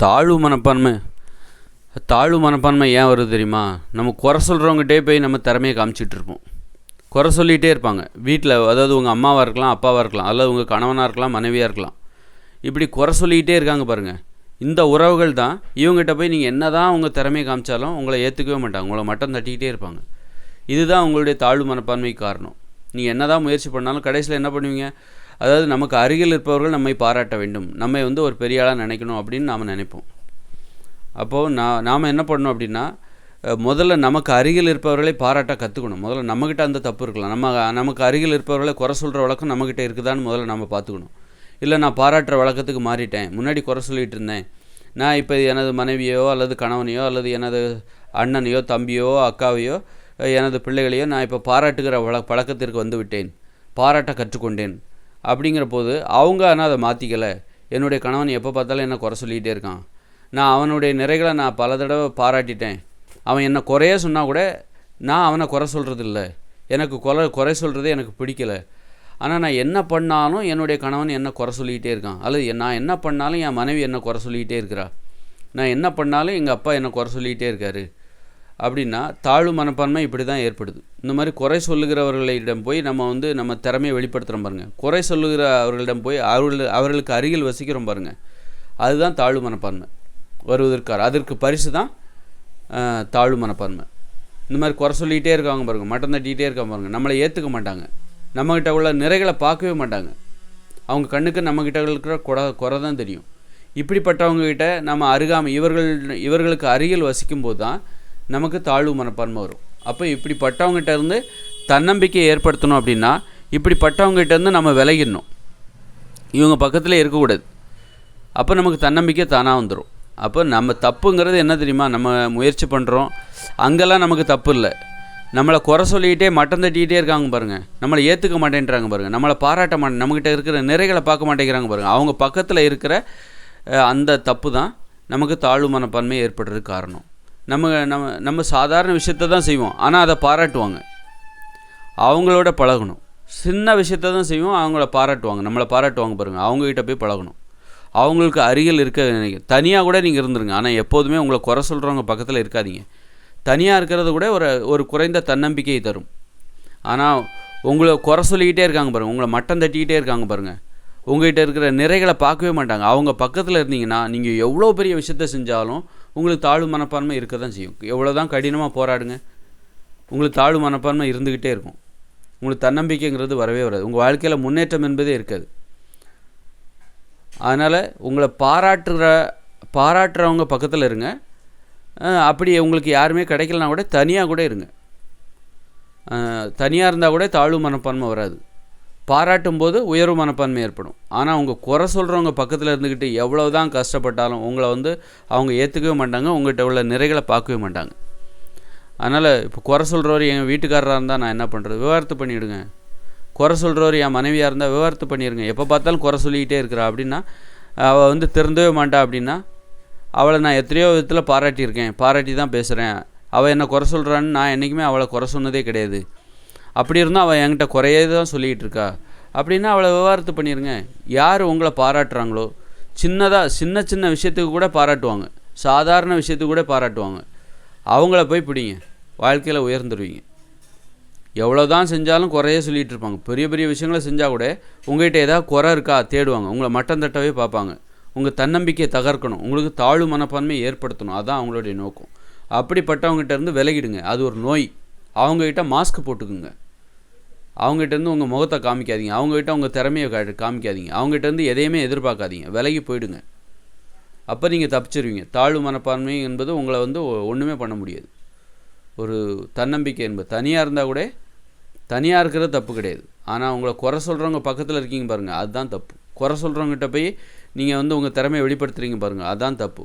தாழ்வு மனப்பான்மை ஏன் வருது தெரியுமா? நம்ம குறை சொல்கிறவங்ககிட்டே போய் நம்ம திறமையை காமிச்சிட்டு இருப்போம். குறை சொல்லிகிட்டே இருப்பாங்க வீட்டில். அதாவது உங்கள் அம்மாவாக இருக்கலாம், அப்பாவாக இருக்கலாம், அல்லது உங்கள் கணவனாக இருக்கலாம், மனைவியாக இருக்கலாம். இப்படி குறை சொல்லிக்கிட்டே இருக்காங்க பாருங்கள். இந்த உறவுகள் தான் இவங்ககிட்ட போய் நீங்கள் என்ன தான் உங்கள் திறமையை காமிச்சாலும் உங்களை ஏற்றுக்கவே மாட்டாங்க. உங்களை மட்டம் தட்டிக்கிட்டே இருப்பாங்க. இதுதான் உங்களுடைய தாழ்வு மனப்பான்மைக்கு காரணம். நீங்கள் என்ன தான் முயற்சி பண்ணாலும் கடைசியில் என்ன பண்ணுவீங்க? அதாவது நமக்கு அருகில் இருப்பவர்கள் நம்மை பாராட்ட வேண்டும், நம்மை ஒரு பெரிய ஆளாக நினைக்கணும் அப்படின்னு நாம் நினைப்போம். அப்போது நாம் என்ன பண்ணணும் அப்படின்னா, முதல்ல நமக்கு அருகில் இருப்பவர்களை பாராட்ட கற்றுக்கணும். முதல்ல நம்மக்கிட்ட அந்த தப்பு இருக்கலாம். நமக்கு அருகில் இருப்பவர்களை குறை சொல்கிற வழக்கம் நம்மக்கிட்ட இருக்குதான்னு முதல்ல நம்ம பார்த்துக்கணும். இல்லை நான் பாராட்டுற வழக்கத்துக்கு மாறிட்டேன், முன்னாடி குறை சொல்லிகிட்டு இருந்தேன், நான் இப்போ எனது மனைவியோ அல்லது கணவனையோ அல்லது எனது அண்ணனையோ தம்பியோ அக்காவையோ எனது பிள்ளைகளையோ நான் இப்போ பாராட்டுகிற பழக்கத்திற்கு வந்து விட்டேன், பாராட்ட கற்றுக்கொண்டேன். அப்படிங்கிற போது அவங்க ஆனால் அதை மாற்றிக்கலை. என்னுடைய கணவன் எப்போ பார்த்தாலும் என்ன குறை சொல்லிகிட்டே இருக்கான், நான் அவனுடைய நிறைகளை நான் பல தடவை பாராட்டிட்டேன், அவன் என்ன குறைய சொன்னால் கூட நான் அவனை குறை சொல்கிறது இல்லை, எனக்கு குறை சொல்கிறதே எனக்கு பிடிக்கலை. ஆனால் நான் என்ன பண்ணாலும் என்னுடைய கணவன் என்ன குறை சொல்லிக்கிட்டே இருக்கான், அல்லது நான் என்ன பண்ணாலும் என் மனைவி என்ன குறை சொல்லிக்கிட்டே இருக்கிறா, நான் என்ன பண்ணாலும் எங்கள் அப்பா என்ன குறை சொல்லிக்கிட்டே இருக்காரு. அப்படின்னா தாழ்வு மனப்பான்மை இப்படி தான் ஏற்படுது. இந்த மாதிரி குறை சொல்லுகிறவர்களிடம் போய் நம்ம திறமையை வெளிப்படுத்துகிறோம் பாருங்கள். குறை சொல்லுகிற அவர்களிடம் போய் அவர்களுக்கு அருகில் வசிக்கிறோம் பாருங்கள். அதுதான் தாழ்வு மனப்பான்மை வருவதற்காக. அதற்கு பரிசு தான் தாழ்வு மனப்பான்மை. இந்த மாதிரி குறை சொல்லிகிட்டே இருக்காங்க பாருங்கள், மட்டம் தட்டிகிட்டே இருக்காங்க பாருங்கள். நம்மளை ஏற்றுக்க மாட்டாங்க, நம்மக்கிட்ட உள்ள நிறைகளை பார்க்கவே மாட்டாங்க. அவங்க கண்ணுக்கு நம்மக்கிட்ட இருக்கிற குறை தான் தெரியும். இப்படிப்பட்டவங்ககிட்ட நம்ம இவர்களுக்கு அருகில் வசிக்கும்போது தான் நமக்கு தாழ்வு மனப்பான்மை வரும். அப்போ இப்படிப்பட்டவங்ககிட்ட இருந்து தன்னம்பிக்கையை ஏற்படுத்தணும் அப்படின்னா இப்படிப்பட்டவங்ககிட்ட இருந்து நம்ம விலகிடணும், இவங்க பக்கத்தில் இருக்கக்கூடாது. அப்போ நமக்கு தன்னம்பிக்கை தானாக வந்துடும். அப்போ நம்ம தப்புங்கிறது என்ன தெரியுமா? நம்ம முயற்சி பண்ணுறோம், அங்கெல்லாம் நமக்கு தப்பு இல்லை. நம்மளை குறை சொல்லிக்கிட்டே மட்டம் தட்டிக்கிட்டே இருக்காங்க பாருங்கள், நம்மளை ஏற்றுக்க மாட்டேன்றாங்க பாருங்கள், நம்மளை பாராட்ட நம்மக்கிட்ட இருக்கிற நிறைகளை பார்க்க மாட்டேங்கிறாங்க பாருங்கள். அவங்க பக்கத்தில் இருக்கிற அந்த தப்பு தான் நமக்கு தாழ்வு மனப்பான்மை ஏற்படுறதுக்கு காரணம். நம்ம சாதாரண விஷயத்தை தான் செய்வோம், ஆனால் அதை பாராட்டுவாங்க. அவங்களோட பழகணும். சின்ன விஷயத்தை தான் செய்வோம், அவங்கள பாராட்டுவாங்க, நம்மளை பாராட்டுவாங்க பாருங்கள். அவங்கக்கிட்ட போய் பழகணும். அவங்களுக்கு அருகில் இருக்க தனியாக கூட நீங்கள் இருந்துருங்க, ஆனால் எப்போதுமே உங்களை குறை சொல்கிறவங்க பக்கத்தில் இருக்காதீங்க. தனியாக இருக்கிறது கூட ஒரு குறைந்த தன்னம்பிக்கையை தரும். ஆனால் உங்களை குறை சொல்லிக்கிட்டே இருக்காங்க பாருங்கள், உங்களை மட்டம் தட்டிக்கிட்டே இருக்காங்க பாருங்கள், உங்கள்கிட்ட இருக்கிற நிறைகளை பார்க்கவே மாட்டாங்க. அவங்க பக்கத்தில் இருந்தீங்கன்னா நீங்கள் எவ்வளோ பெரிய விஷயத்த செஞ்சாலும் உங்களுக்கு தாழ்வு மனப்பான்மை இருக்க தான் செய்யும். எவ்வளோ தான் கடினமாக போராடுங்க, உங்களுக்கு தாழ்வு மனப்பான்மை இருந்துக்கிட்டே இருக்கும். உங்களுக்கு தன்னம்பிக்கைங்கிறது வரவே வராது. உங்கள் வாழ்க்கையில் முன்னேற்றம் என்பதே இருக்காது. அதனால் உங்களை பாராட்டுறவங்க பக்கத்தில் இருங்க. அப்படி உங்களுக்கு யாருமே கிடைக்கலனா கூட தனியாக கூட இருங்க. தனியாக இருந்தால் கூட தாழ்வு மனப்பான்மை வராது. பாராட்டும் போது உயர்வு மனப்பான்மை ஏற்படும். ஆனால் அவங்க குறை சொல்கிறவங்க பக்கத்தில் இருந்துக்கிட்டு எவ்வளோ தான் கஷ்டப்பட்டாலும் உங்களை அவங்க ஏற்றுக்கவே மாட்டாங்க, உங்கள்கிட்ட உள்ள நிறைகளை பார்க்கவே மாட்டாங்க. அதனால் இப்போ குறை சொல்கிறவர் எங்கள் வீட்டுக்காரராக இருந்தால் நான் என்ன பண்ணுறது? விவாகரத்து பண்ணிவிடுங்க. குறை சொல்கிறவர் என் மனைவியாக இருந்தால் விவாகரத்து பண்ணிடுங்க. எப்போ பார்த்தாலும் குறை சொல்லிக்கிட்டே இருக்கிறா அப்படின்னா அவள் திருந்தவே மாட்டா. அப்படின்னா அவளை நான் எத்தனையோ விதத்தில் பாராட்டி தான் பேசுகிறேன், அவள் என்னை குறை சொல்கிறான்னு நான் என்றைக்குமே அவளை குறை சொன்னதே கிடையாது. அப்படி இருந்தால் அவள் என்கிட்ட குறையே தான் சொல்லிக்கிட்டு இருக்கா அப்படின்னா அவளை விவாகரத்து பண்ணிடுங்க. யார் உங்களை பாராட்டுறாங்களோ சின்ன சின்ன விஷயத்துக்கு கூட பாராட்டுவாங்க, சாதாரண விஷயத்துக்கு கூட பாராட்டுவாங்க, அவங்கள போய் பிடிங்க, வாழ்க்கையில் உயர்ந்துடுவீங்க. எவ்வளோ தான் செஞ்சாலும் குறையே சொல்லிகிட்டு இருப்பாங்க. பெரிய பெரிய விஷயங்களை செஞ்சால் கூட உங்கள்கிட்ட ஏதாவது குறை இருக்கா தேடுவாங்க, உங்களை மட்டம் தட்டவே பார்ப்பாங்க. உங்கள் தன்னம்பிக்கையை தகர்க்கணும், உங்களுக்கு தாழ்வு மனப்பான்மை ஏற்படுத்தணும், அதுதான் அவங்களுடைய நோக்கம். அப்படிப்பட்டவங்ககிட்ட இருந்து விலகிடுங்க. அது ஒரு நோய். அவங்ககிட்ட மாஸ்க் போட்டுக்குங்க. அவங்ககிட்டேருந்து உங்கள் முகத்தை காமிக்காதீங்க, அவங்ககிட்ட உங்கள் திறமையை காமிக்காதீங்க, அவங்ககிட்டேருந்து எதையுமே எதிர்பார்க்காதீங்க, விலகி போயிடுங்க. அப்போ நீங்கள் தப்பிச்சிருவீங்க. தாழ்வு மனப்பான்மை என்பது உங்களை ஒன்றுமே பண்ண முடியாது. ஒரு தன்னம்பிக்கை என்பது தனியாக இருந்தால் கூட தனியாக இருக்கிறது தப்பு கிடையாது. ஆனால் உங்களை குறை சொல்கிறவங்க பக்கத்தில் இருக்கீங்க பாருங்கள், அதுதான் தப்பு. குறை சொல்கிறவங்ககிட்ட போய் நீங்கள் உங்கள் திறமையை வெளிப்படுத்துகிறீங்க பாருங்கள், அதுதான் தப்பு.